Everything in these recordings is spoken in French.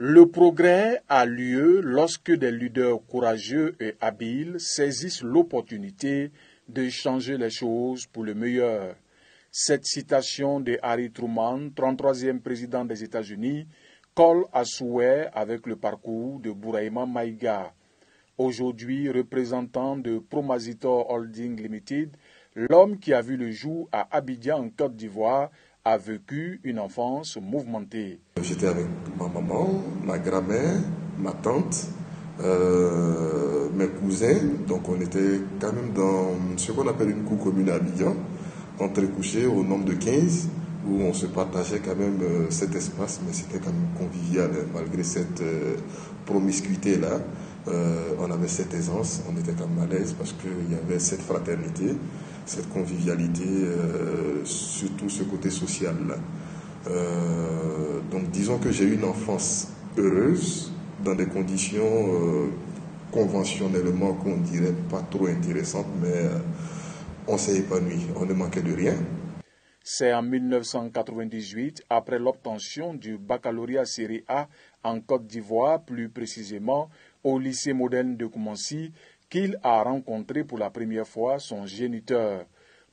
Le progrès a lieu lorsque des leaders courageux et habiles saisissent l'opportunité de changer les choses pour le meilleur. Cette citation de Harry Truman, 33e président des États-Unis, colle à souhait avec le parcours de Bouraïma Maïga. Aujourd'hui représentant de Promazitor Holding Limited, l'homme qui a vu le jour à Abidjan en Côte d'Ivoire a vécu une enfance mouvementée. J'étais avec ma maman, ma grand-mère, ma tante, mes cousins. Donc on était quand même dans ce qu'on appelle une cour commune à Abidjan, entre couchés au nombre de 15, où on se partageait quand même cet espace, mais c'était quand même convivial, malgré cette promiscuité-là. On avait cette aisance, on était quand même à l'aise parce qu'il y avait cette fraternité, cette convivialité, surtout ce côté social-là. Donc disons que j'ai eu une enfance heureuse, dans des conditions conventionnellement qu'on dirait pas trop intéressantes, mais on s'est épanoui, on ne manquait de rien. C'est en 1998, après l'obtention du baccalauréat série A en Côte d'Ivoire, plus précisément au lycée moderne de Koumansi, qu'il a rencontré pour la première fois son géniteur.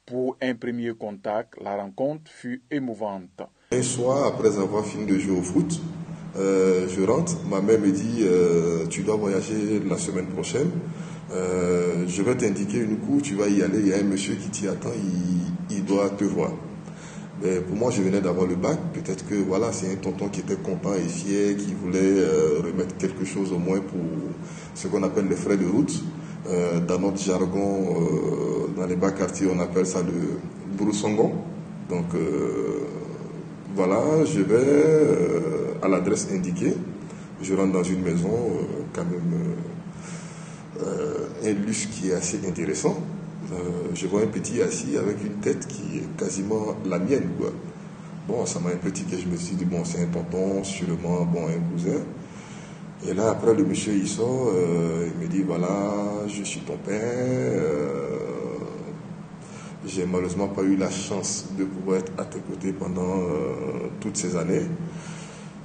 Pour un premier contact, la rencontre fut émouvante. Un soir, après avoir fini de jouer au foot, je rentre, ma mère me dit tu dois voyager la semaine prochaine, je vais t'indiquer une cour, tu vas y aller, il y a un monsieur qui t'y attend, il doit te voir. Mais pour moi, je venais d'avoir le bac, peut-être que voilà, c'est un tonton qui était content et fier, qui voulait remettre quelque chose au moins pour ce qu'on appelle les frais de route. Dans notre jargon, dans les bas quartiers, on appelle ça le broussongon. Donc voilà, je vais à l'adresse indiquée. Je rentre dans une maison, quand même un luxe qui est assez intéressant. Je vois un petit assis avec une tête qui est quasiment la mienne, quoi. Bon, ça m'a un peu tiqué, je me suis dit, bon, c'est un tonton, sûrement, bon, un cousin. Et là, après, le monsieur, il sort, il me dit, voilà, je suis ton père, j'ai malheureusement pas eu la chance de pouvoir être à tes côtés pendant toutes ces années.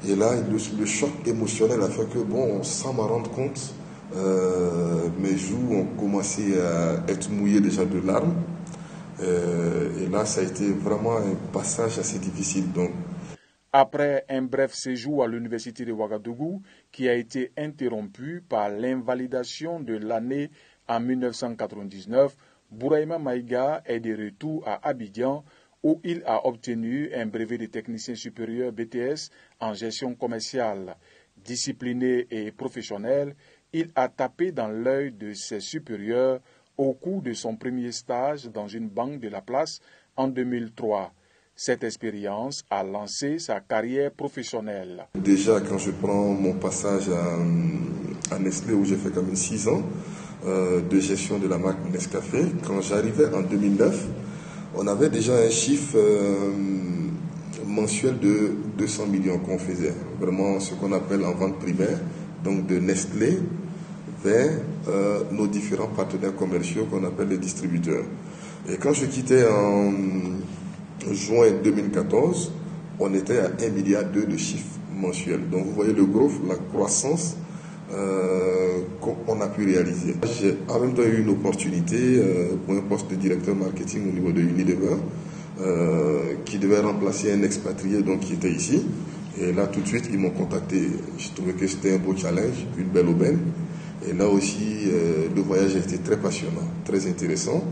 Et là, le choc émotionnel a fait que, bon, sans m'en rendre compte, mes joues ont commencé à être mouillées déjà de larmes. Et là, ça a été vraiment un passage assez difficile. Donc, après un bref séjour à l'université de Ouagadougou, qui a été interrompu par l'invalidation de l'année en 1999, Bouraïma Maïga est de retour à Abidjan, où il a obtenu un brevet de technicien supérieur BTS en gestion commerciale. Discipliné et professionnel, il a tapé dans l'œil de ses supérieurs au cours de son premier stage dans une banque de la place en 2003. Cette expérience a lancé sa carrière professionnelle. Déjà, quand je prends mon passage à Nestlé, où j'ai fait quand même 6 ans de gestion de la marque Nescafé, quand j'arrivais en 2009, on avait déjà un chiffre mensuel de 200 millions qu'on faisait. Vraiment ce qu'on appelle en vente primaire, donc de Nestlé vers nos différents partenaires commerciaux qu'on appelle les distributeurs. Et quand je quittais en juin 2014, on était à 1,2 milliard de chiffres mensuels. Donc vous voyez le growth, la croissance qu'on a pu réaliser. J'ai en même temps eu une opportunité pour un poste de directeur marketing au niveau de Unilever qui devait remplacer un expatrié donc, qui était ici. Et là tout de suite ils m'ont contacté. Je trouvais que c'était un beau challenge, une belle aubaine. Et là aussi le voyage a été très passionnant, très intéressant.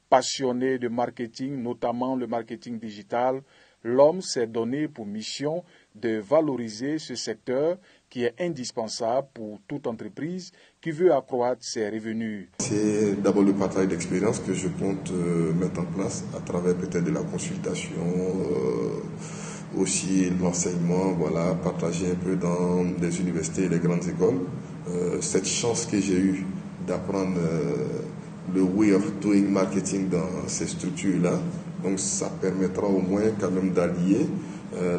Passionné de marketing, notamment le marketing digital, l'homme s'est donné pour mission de valoriser ce secteur qui est indispensable pour toute entreprise qui veut accroître ses revenus. C'est d'abord le partage d'expérience que je compte mettre en place à travers peut-être de la consultation, aussi l'enseignement, voilà, partager un peu dans des universités et les grandes écoles. Cette chance que j'ai eue d'apprendre le way of doing marketing dans ces structures-là. Donc ça permettra au moins quand même d'allier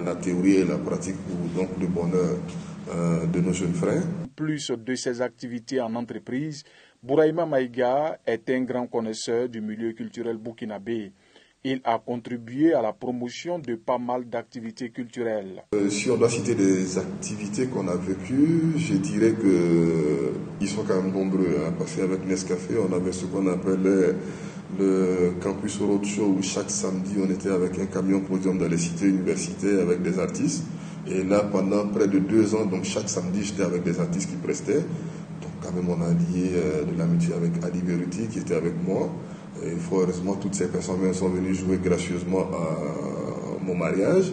la théorie et la pratique pour donc, le bonheur de nos jeunes frères. Plus de ses activités en entreprise, Bouraïma Maïga est un grand connaisseur du milieu culturel burkinabé. Il a contribué à la promotion de pas mal d'activités culturelles. Si on doit citer des activités qu'on a vécues, je dirais qu'ils sont quand même nombreux. Parce qu'avec Nescafé, on avait ce qu'on appelait le Campus Roadshow, où chaque samedi, on était avec un camion podium dans les cités universitaires avec des artistes. Et là, pendant près de 2 ans, donc chaque samedi, j'étais avec des artistes qui prestaient. Donc quand même, on a lié de l'amitié avec Ali Beruti, qui était avec moi. Et fort heureusement, toutes ces personnes sont venues jouer gracieusement à mon mariage.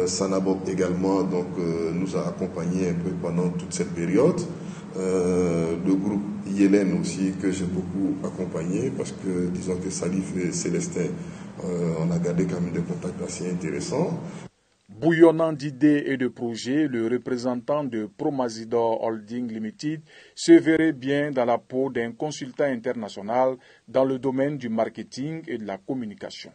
Sanabob également nous a accompagnés un peu pendant toute cette période. Le groupe Yélène aussi, que j'ai beaucoup accompagné, parce que disons que Salif et Célestin, on a gardé quand même des contacts assez intéressants. Bouillonnant d'idées et de projets, le représentant de Promazidor Holding Limited se verrait bien dans la peau d'un consultant international dans le domaine du marketing et de la communication.